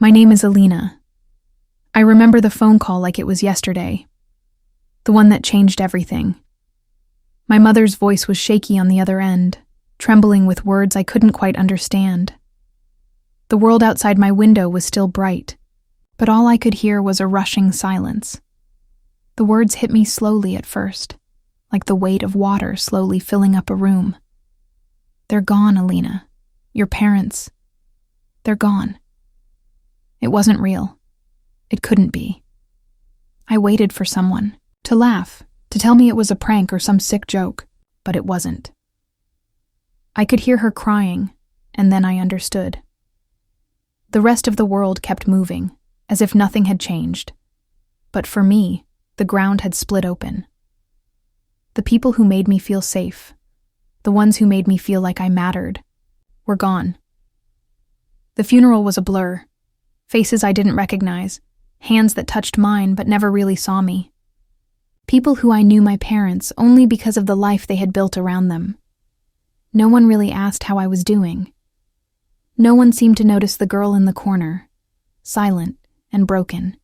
My name is Alina. I remember the phone call like it was yesterday. The one that changed everything. My mother's voice was shaky on the other end, trembling with words I couldn't quite understand. The world outside my window was still bright, but all I could hear was a rushing silence. The words hit me slowly at first, like the weight of water slowly filling up a room. They're gone, Alina. Your parents. They're gone. It wasn't real. It couldn't be. I waited for someone to laugh, to tell me it was a prank or some sick joke, but it wasn't. I could hear her crying, and then I understood. The rest of the world kept moving, as if nothing had changed. But for me, the ground had split open. The people who made me feel safe, the ones who made me feel like I mattered, were gone. The funeral was a blur. Faces I didn't recognize, hands that touched mine but never really saw me. People who I knew my parents only because of the life they had built around them. No one really asked how I was doing. No one seemed to notice the girl in the corner, silent and broken.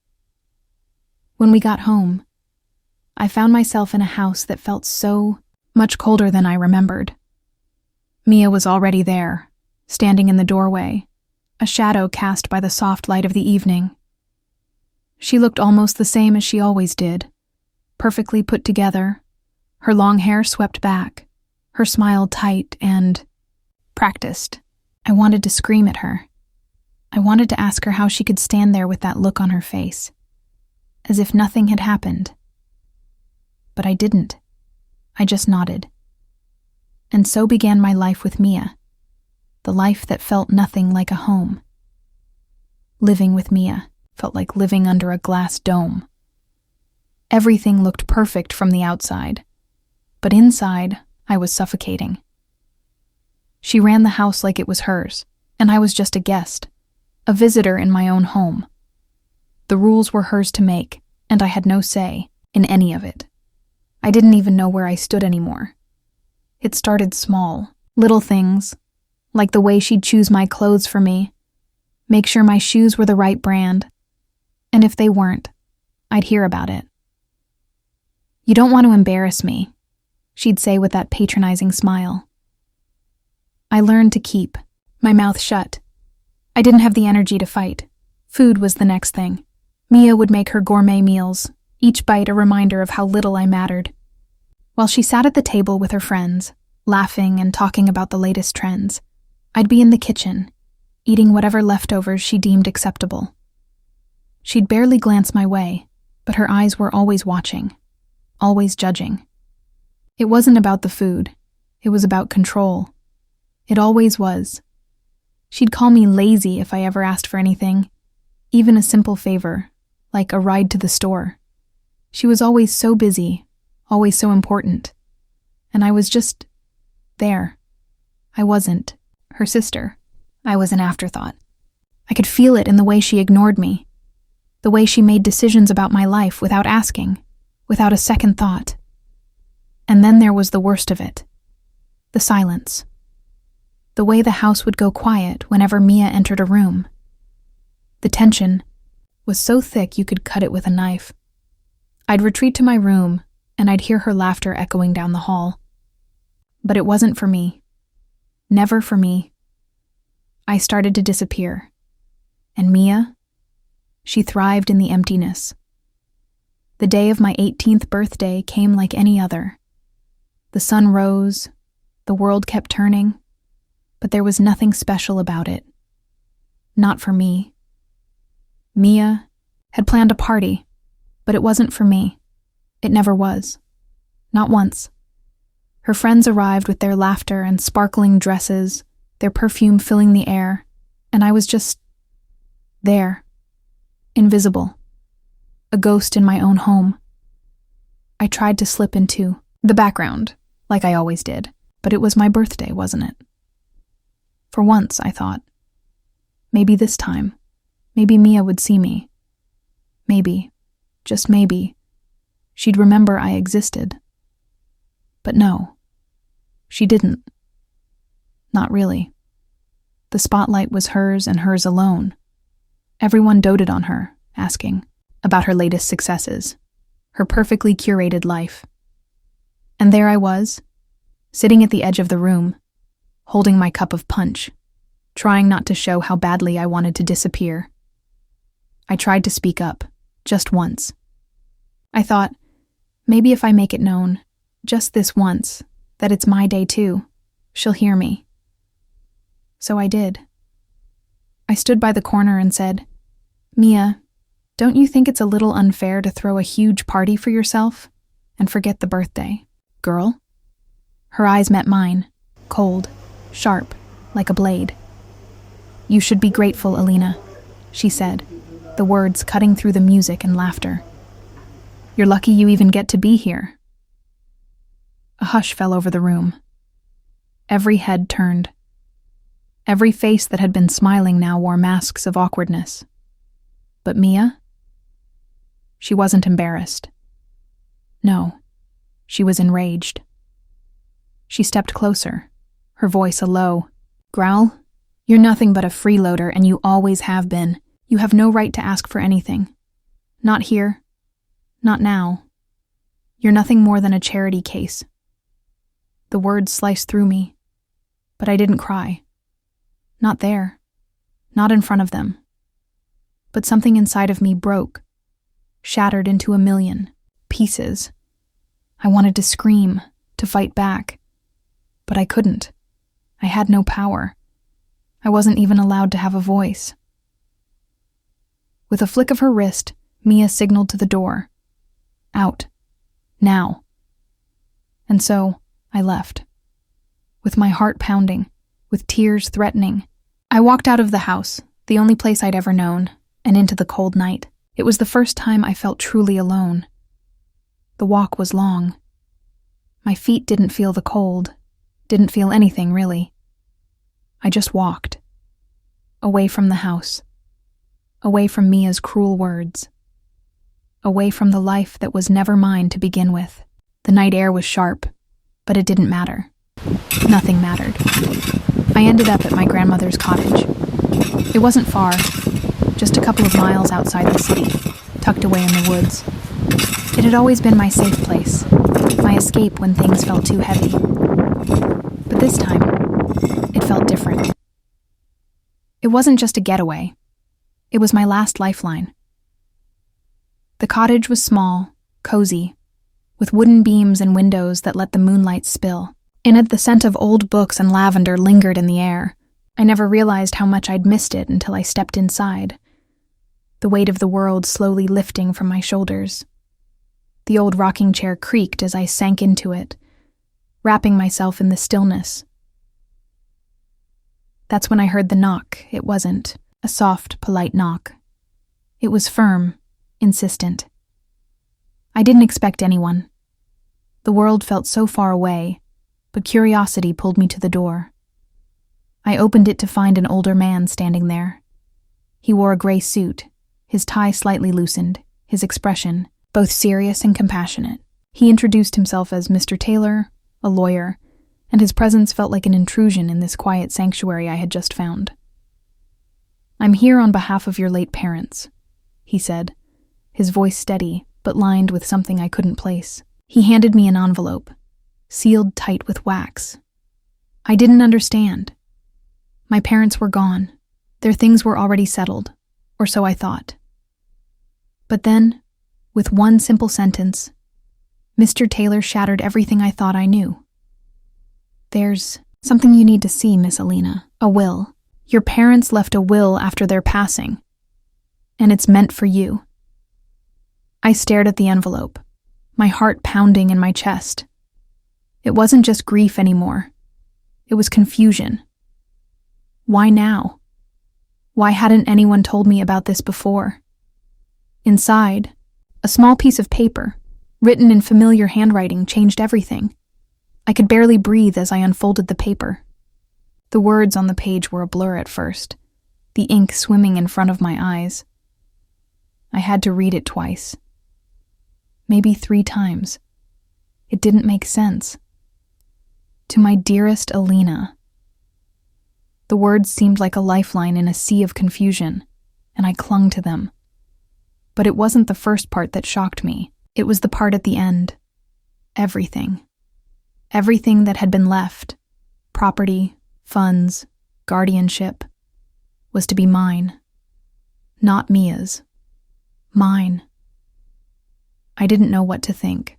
When we got home, I found myself in a house that felt so much colder than I remembered. Mia was already there, standing in the doorway, a shadow cast by the soft light of the evening. She looked almost the same as she always did, perfectly put together, her long hair swept back, her smile tight and practiced. I wanted to scream at her. I wanted to ask her how she could stand there with that look on her face, as if nothing had happened. But I didn't. I just nodded. And so began my life with Mia, the life that felt nothing like a home. Living with Mia felt like living under a glass dome. Everything looked perfect from the outside, but inside, I was suffocating. She ran the house like it was hers, and I was just a guest, a visitor in my own home. The rules were hers to make, and I had no say in any of it. I didn't even know where I stood anymore. It started small, little things, like the way she'd choose my clothes for me, make sure my shoes were the right brand, and if they weren't, I'd hear about it. "You don't want to embarrass me," she'd say with that patronizing smile. I learned to keep my mouth shut. I didn't have the energy to fight. Food was the next thing. Mia would make her gourmet meals, each bite a reminder of how little I mattered. While she sat at the table with her friends, laughing and talking about the latest trends, I'd be in the kitchen, eating whatever leftovers she deemed acceptable. She'd barely glance my way, but her eyes were always watching, always judging. It wasn't about the food. It was about control. It always was. She'd call me lazy if I ever asked for anything, even a simple favor, like a ride to the store. She was always so busy, always so important. And I was just there. I wasn't her sister. I was an afterthought. I could feel it in the way she ignored me, the way she made decisions about my life without asking, without a second thought. And then there was the worst of it, the silence. The way the house would go quiet whenever Mia entered a room. The tension was so thick you could cut it with a knife. I'd retreat to my room, and I'd hear her laughter echoing down the hall. But it wasn't for me. Never for me. I started to disappear. And Mia? She thrived in the emptiness. The day of my 18th birthday came like any other. The sun rose, the world kept turning, but there was nothing special about it. Not for me. Mia had planned a party, but it wasn't for me. It never was. Not once. Her friends arrived with their laughter and sparkling dresses, their perfume filling the air, and I was just there, invisible, a ghost in my own home. I tried to slip into the background, like I always did, but it was my birthday, wasn't it? For once, I thought. Maybe this time. Maybe Mia would see me. Maybe, just maybe, she'd remember I existed. But no, she didn't. Not really. The spotlight was hers and hers alone. Everyone doted on her, asking about her latest successes, her perfectly curated life. And there I was, sitting at the edge of the room, holding my cup of punch, trying not to show how badly I wanted to disappear. I tried to speak up, just once. I thought, maybe if I make it known, just this once, that it's my day too, she'll hear me. So I did. I stood by the corner and said, "Mia, don't you think it's a little unfair to throw a huge party for yourself and forget the birthday, girl?" Her eyes met mine, cold, sharp, like a blade. "You should be grateful, Alina," she said, the words cutting through the music and laughter. "You're lucky you even get to be here." A hush fell over the room. Every head turned. Every face that had been smiling now wore masks of awkwardness. But Mia? She wasn't embarrassed. No, she was enraged. She stepped closer, her voice a low growl. "You're nothing but a freeloader, and you always have been. You have no right to ask for anything. Not here. Not now. You're nothing more than a charity case." The words sliced through me, but I didn't cry. Not there. Not in front of them. But something inside of me broke, shattered into a million pieces. I wanted to scream, to fight back, but I couldn't. I had no power. I wasn't even allowed to have a voice. With a flick of her wrist, Mia signaled to the door. Out. Now. And so, I left. With my heart pounding, with tears threatening, I walked out of the house, the only place I'd ever known, and into the cold night. It was the first time I felt truly alone. The walk was long. My feet didn't feel the cold, didn't feel anything really. I just walked. Away from the house. Away from Mia's cruel words. Away from the life that was never mine to begin with. The night air was sharp, but it didn't matter. Nothing mattered. I ended up at my grandmother's cottage. It wasn't far, just a couple of miles outside the city, tucked away in the woods. It had always been my safe place, my escape when things felt too heavy. But this time, it felt different. It wasn't just a getaway. It was my last lifeline. The cottage was small, cozy, with wooden beams and windows that let the moonlight spill. In it, the scent of old books and lavender lingered in the air. I never realized how much I'd missed it until I stepped inside. The weight of the world slowly lifting from my shoulders. The old rocking chair creaked as I sank into it, wrapping myself in the stillness. That's when I heard the knock. It wasn't a soft, polite knock. It was firm, insistent. I didn't expect anyone. The world felt so far away, but curiosity pulled me to the door. I opened it to find an older man standing there. He wore a gray suit, his tie slightly loosened, his expression both serious and compassionate. He introduced himself as Mr. Taylor, a lawyer, and his presence felt like an intrusion in this quiet sanctuary I had just found. "I'm here on behalf of your late parents," he said, his voice steady but lined with something I couldn't place. He handed me an envelope, sealed tight with wax. I didn't understand. My parents were gone. Their things were already settled, or so I thought. But then, with one simple sentence, Mr. Taylor shattered everything I thought I knew. "There's something you need to see, Miss Alina. A will. Your parents left a will after their passing, and it's meant for you." I stared at the envelope, my heart pounding in my chest. It wasn't just grief anymore. It was confusion. Why now? Why hadn't anyone told me about this before? Inside, a small piece of paper, written in familiar handwriting, changed everything. I could barely breathe as I unfolded the paper. The words on the page were a blur at first, the ink swimming in front of my eyes. I had to read it twice. Maybe 3 times. It didn't make sense. To my dearest Alina. The words seemed like a lifeline in a sea of confusion, and I clung to them. But it wasn't the first part that shocked me. It was the part at the end. Everything. Everything that had been left, property, funds, guardianship, was to be mine. Not Mia's. Mine. I didn't know what to think.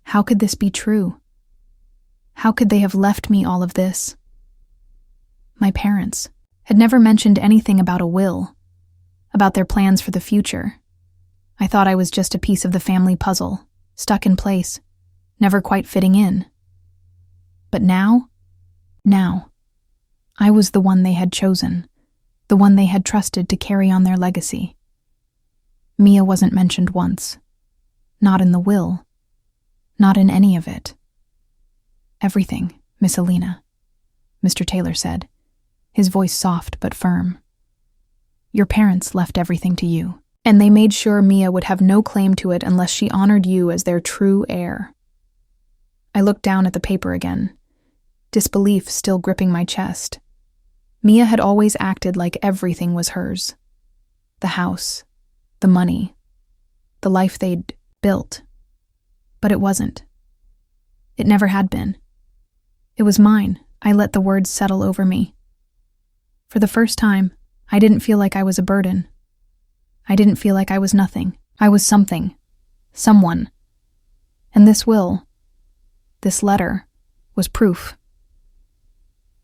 How could this be true? How could they have left me all of this? My parents had never mentioned anything about a will, about their plans for the future. I thought I was just a piece of the family puzzle, stuck in place, never quite fitting in. But now, I was the one they had chosen, the one they had trusted to carry on their legacy. Mia wasn't mentioned once. Not in the will. Not in any of it. "Everything, Miss Alina," Mr. Taylor said, his voice soft but firm. "Your parents left everything to you, and they made sure Mia would have no claim to it unless she honored you as their true heir." I looked down at the paper again, disbelief still gripping my chest. Mia had always acted like everything was hers. The house, the money, the life they'd built. But it wasn't. It never had been. It was mine. I let the words settle over me. For the first time, I didn't feel like I was a burden. I didn't feel like I was nothing. I was something. Someone. And this will, this letter, was proof.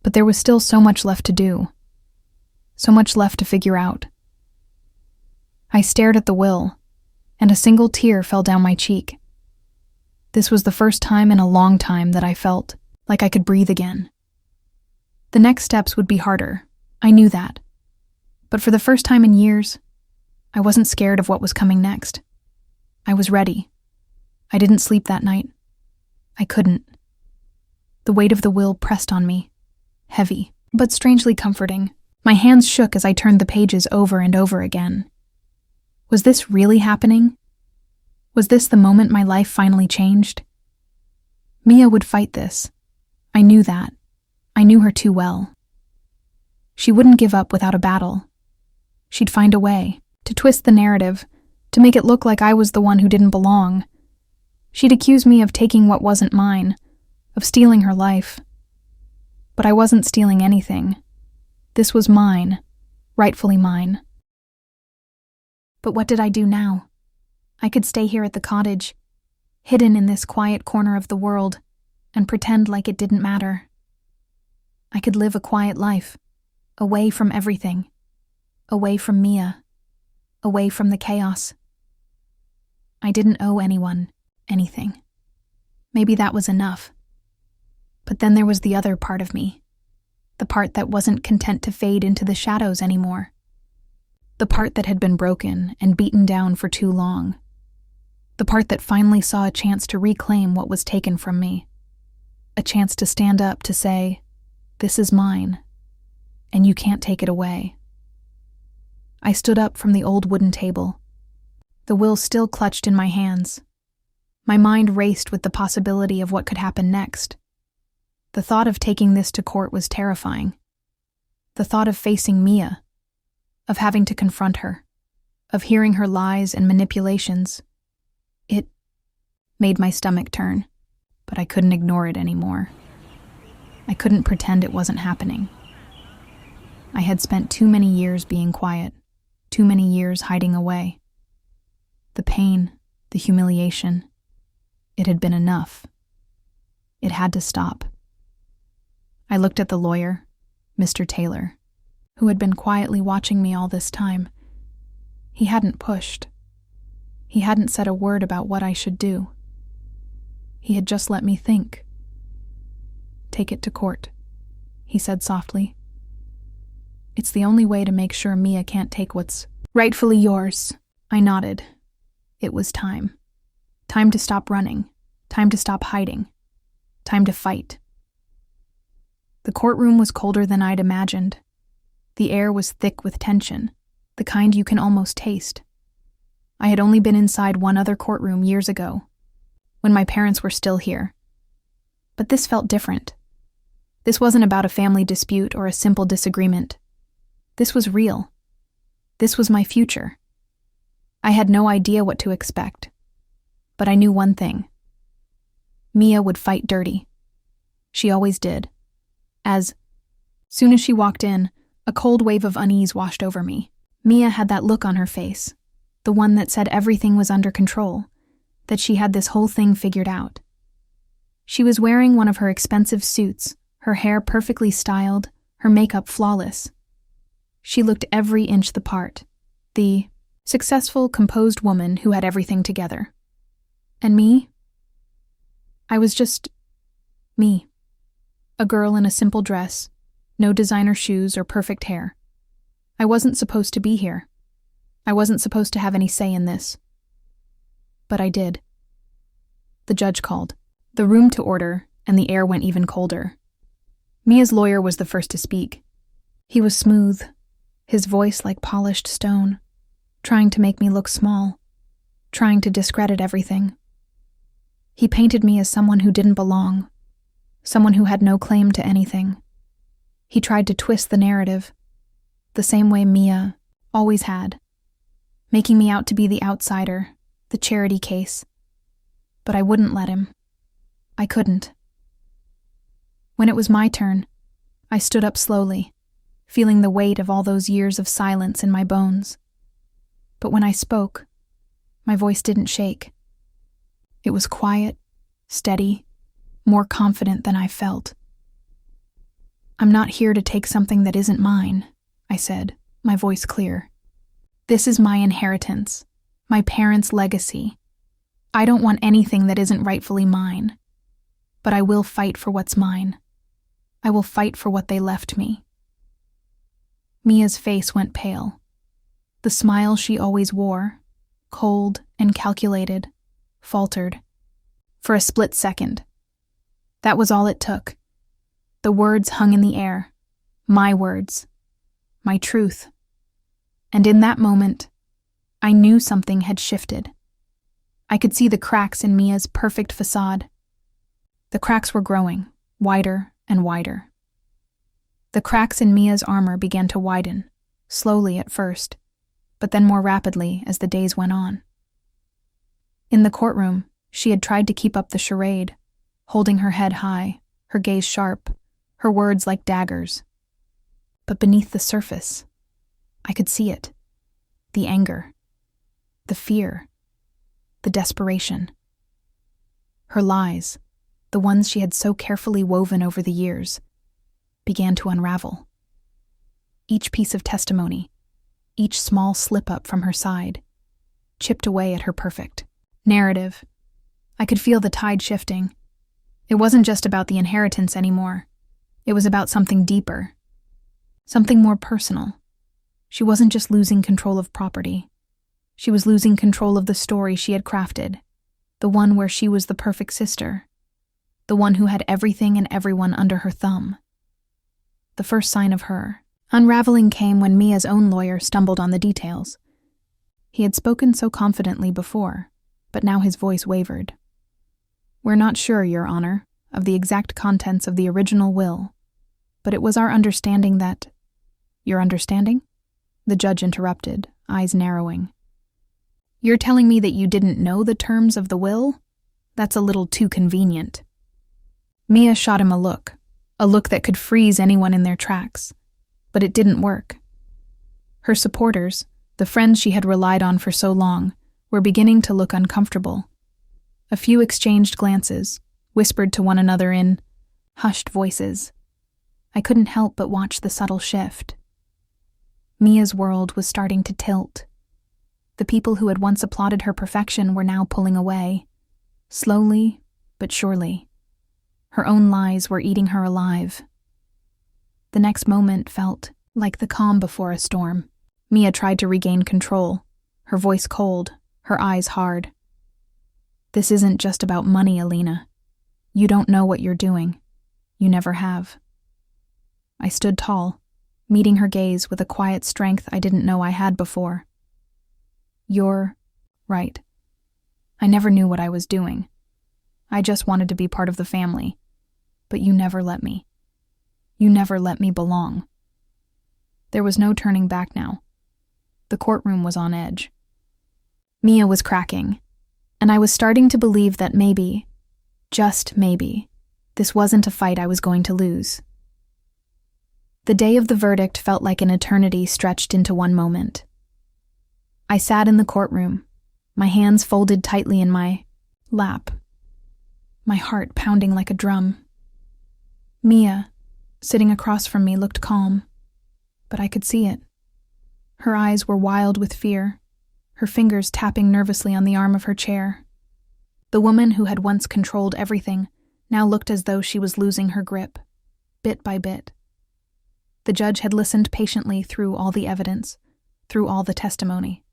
But there was still so much left to do. So much left to figure out. I stared at the will, and a single tear fell down my cheek. This was the first time in a long time that I felt like I could breathe again. The next steps would be harder. I knew that. But for the first time in years, I wasn't scared of what was coming next. I was ready. I didn't sleep that night. I couldn't. The weight of the will pressed on me, heavy, but strangely comforting. My hands shook as I turned the pages over and over again. Was this really happening? Was this the moment my life finally changed? Mia would fight this. I knew that. I knew her too well. She wouldn't give up without a battle. She'd find a way to twist the narrative, to make it look like I was the one who didn't belong. She'd accuse me of taking what wasn't mine, of stealing her life. But I wasn't stealing anything. This was mine, rightfully mine. But what did I do now? I could stay here at the cottage, hidden in this quiet corner of the world, and pretend like it didn't matter. I could live a quiet life, away from everything, away from Mia, away from the chaos. I didn't owe anyone anything. Maybe that was enough. But then there was the other part of me, the part that wasn't content to fade into the shadows anymore, the part that had been broken and beaten down for too long, the part that finally saw a chance to reclaim what was taken from me, a chance to stand up to say, "This is mine, and you can't take it away." I stood up from the old wooden table, the will still clutched in my hands. My mind raced with the possibility of what could happen next. The thought of taking this to court was terrifying. The thought of facing Mia, of having to confront her, of hearing her lies and manipulations, it made my stomach turn, but I couldn't ignore it anymore. I couldn't pretend it wasn't happening. I had spent too many years being quiet, too many years hiding away. The pain, the humiliation, it had been enough. It had to stop. I looked at the lawyer, Mr. Taylor, who had been quietly watching me all this time. He hadn't pushed. He hadn't said a word about what I should do. He had just let me think. "Take it to court," he said softly. "It's the only way to make sure Mia can't take what's rightfully yours." I nodded. It was time. Time to stop running. Time to stop hiding. Time to fight. The courtroom was colder than I'd imagined. The air was thick with tension, the kind you can almost taste. I had only been inside one other courtroom years ago, when my parents were still here. But this felt different. This wasn't about a family dispute or a simple disagreement. This was real. This was my future. I had no idea what to expect, but I knew one thing. Mia would fight dirty. She always did. As soon as she walked in, a cold wave of unease washed over me. Mia had that look on her face, the one that said everything was under control, that she had this whole thing figured out. She was wearing one of her expensive suits, her hair perfectly styled, her makeup flawless. She looked every inch the part, the successful, composed woman who had everything together. And me? I was just me. A girl in a simple dress, no designer shoes or perfect hair. I wasn't supposed to be here. I wasn't supposed to have any say in this. But I did. The judge called. The room to order, and the air went even colder. Mia's lawyer was the first to speak. He was smooth, his voice like polished stone, trying to make me look small, trying to discredit everything. He painted me as someone who didn't belong, someone who had no claim to anything. He tried to twist the narrative, the same way Mia always had, making me out to be the outsider, the charity case. But I wouldn't let him. I couldn't. When it was my turn, I stood up slowly, feeling the weight of all those years of silence in my bones. But when I spoke, my voice didn't shake. It was quiet, steady, more confident than I felt. I'm not here to take something that isn't mine, I said, my voice clear. This is my inheritance, my parents' legacy. I don't want anything that isn't rightfully mine. But I will fight for what's mine. I will fight for what they left me. Mia's face went pale. The smile she always wore, cold and calculated, faltered. For a split second. That was all it took. The words hung in the air. My words. My truth. And in that moment, I knew something had shifted. I could see the cracks in Mia's perfect facade. The cracks were growing, wider and wider. The cracks in Mia's armor began to widen, slowly at first, but then more rapidly as the days went on. In the courtroom, she had tried to keep up the charade, holding her head high, her gaze sharp, her words like daggers. But beneath the surface, I could see it. The anger, the fear, the desperation. Her lies, the ones she had so carefully woven over the years, began to unravel. Each piece of testimony, each small slip-up from her side, chipped away at her perfect narrative. I could feel the tide shifting. It wasn't just about the inheritance anymore. It was about something deeper, something more personal. She wasn't just losing control of property. She was losing control of the story she had crafted, the one where she was the perfect sister, the one who had everything and everyone under her thumb. The first sign of her unraveling came when Mia's own lawyer stumbled on the details. He had spoken so confidently before, but now his voice wavered. We're not sure, Your Honor, of the exact contents of the original will, but it was our understanding that— Your understanding? The judge interrupted, eyes narrowing. You're telling me that you didn't know the terms of the will? That's a little too convenient. Mia shot him a look that could freeze anyone in their tracks. But it didn't work. Her supporters, the friends she had relied on for so long, were beginning to look uncomfortable. A few exchanged glances, whispered to one another in hushed voices. I couldn't help but watch the subtle shift. Mia's world was starting to tilt. The people who had once applauded her perfection were now pulling away, slowly but surely. Her own lies were eating her alive. The next moment felt like the calm before a storm. Mia tried to regain control, her voice cold, her eyes hard. This isn't just about money, Alina. You don't know what you're doing. You never have. I stood tall, meeting her gaze with a quiet strength I didn't know I had before. You're right. I never knew what I was doing. I just wanted to be part of the family. But you never let me. You never let me belong. There was no turning back now. The courtroom was on edge. Mia was cracking, and I was starting to believe that maybe, just maybe, this wasn't a fight I was going to lose. The day of the verdict felt like an eternity stretched into one moment. I sat in the courtroom, my hands folded tightly in my lap, my heart pounding like a drum. Mia, sitting across from me, looked calm, but I could see it. Her eyes were wild with fear, her fingers tapping nervously on the arm of her chair. The woman who had once controlled everything now looked as though she was losing her grip, bit by bit. The judge had listened patiently through all the evidence, through all the testimony.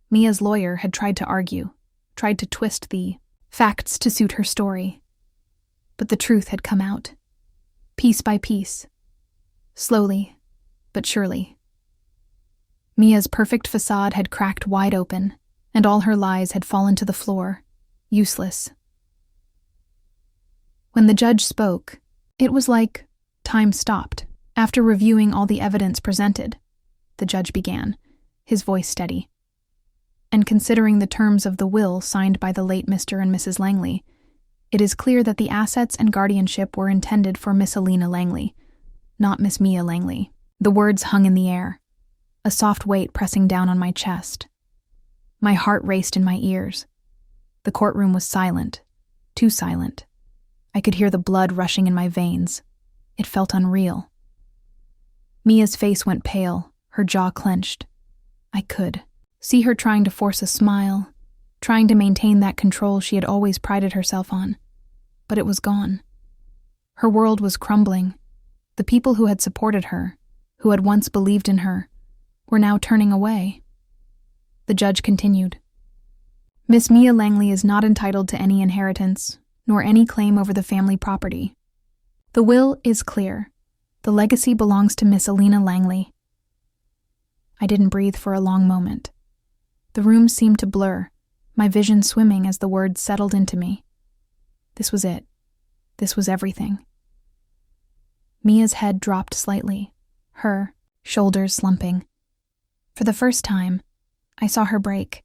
Mia's lawyer had tried to argue, tried to twist the facts to suit her story. But the truth had come out, piece by piece, slowly but surely. Mia's perfect facade had cracked wide open, and all her lies had fallen to the floor, useless. When the judge spoke, it was like time stopped. After reviewing all the evidence presented, the judge began, his voice steady. And considering the terms of the will signed by the late Mr. and Mrs. Langley, it is clear that the assets and guardianship were intended for Miss Alina Langley, not Miss Mia Langley. The words hung in the air, a soft weight pressing down on my chest. My heart raced in my ears. The courtroom was silent, too silent. I could hear the blood rushing in my veins. It felt unreal. Mia's face went pale, her jaw clenched. I could see her trying to force a smile, trying to maintain that control she had always prided herself on. But it was gone. Her world was crumbling. The people who had supported her, who had once believed in her, were now turning away. The judge continued. Miss Mia Langley is not entitled to any inheritance, nor any claim over the family property. The will is clear. The legacy belongs to Miss Alina Langley. I didn't breathe for a long moment. The room seemed to blur, my vision swimming as the words settled into me. This was it. This was everything. Mia's head dropped slightly, her shoulders slumping. For the first time, I saw her break.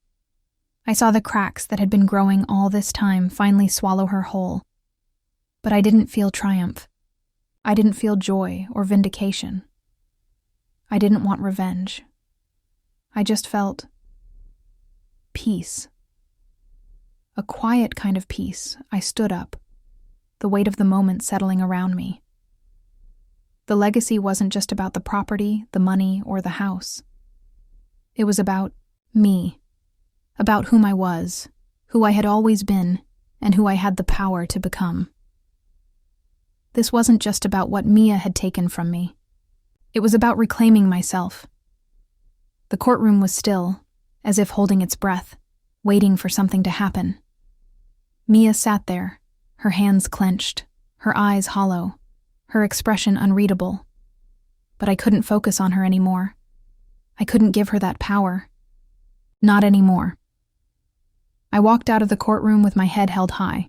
I saw the cracks that had been growing all this time finally swallow her whole. But I didn't feel triumph. I didn't feel joy or vindication. I didn't want revenge. I just felt peace. A quiet kind of peace. I stood up, the weight of the moment settling around me. The legacy wasn't just about the property, the money, or the house. It was about me, about whom I was, who I had always been, and who I had the power to become. This wasn't just about what Mia had taken from me. It was about reclaiming myself. The courtroom was still, as if holding its breath, waiting for something to happen. Mia sat there, her hands clenched, her eyes hollow, her expression unreadable. But I couldn't focus on her anymore. I couldn't give her that power. Not anymore. I walked out of the courtroom with my head held high.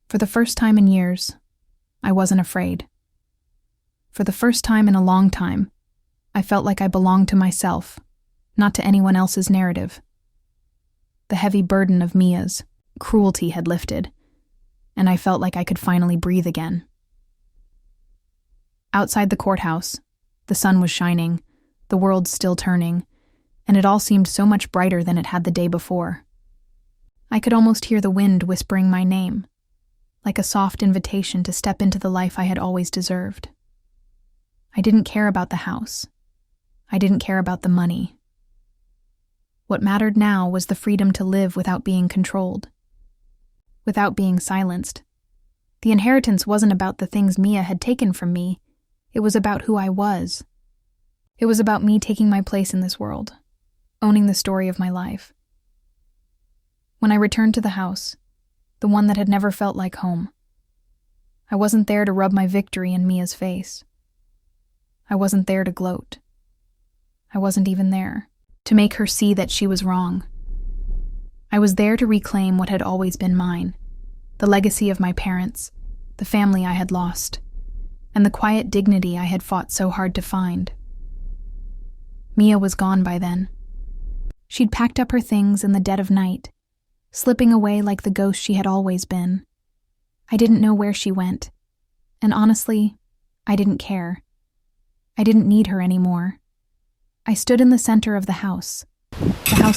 For the first time in years, I wasn't afraid. For the first time in a long time, I felt like I belonged to myself, not to anyone else's narrative. The heavy burden of Mia's cruelty had lifted, and I felt like I could finally breathe again. Outside the courthouse, the sun was shining, the world still turning, and it all seemed so much brighter than it had the day before. I could almost hear the wind whispering my name, like a soft invitation to step into the life I had always deserved. I didn't care about the house. I didn't care about the money. What mattered now was the freedom to live without being controlled, without being silenced. The inheritance wasn't about the things Mia had taken from me. It was about who I was. It was about me taking my place in this world, owning the story of my life. When I returned to the house, the one that had never felt like home, I wasn't there to rub my victory in Mia's face. I wasn't there to gloat. I wasn't even there to make her see that she was wrong. I was there to reclaim what had always been mine, the legacy of my parents, the family I had lost, and the quiet dignity I had fought so hard to find. Mia was gone by then. She'd packed up her things in the dead of night, slipping away like the ghost she had always been. I didn't know where she went, and honestly, I didn't care. I didn't need her anymore. I stood in the center of the house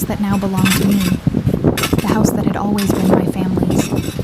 that now belonged to me, the house that had always been my family's.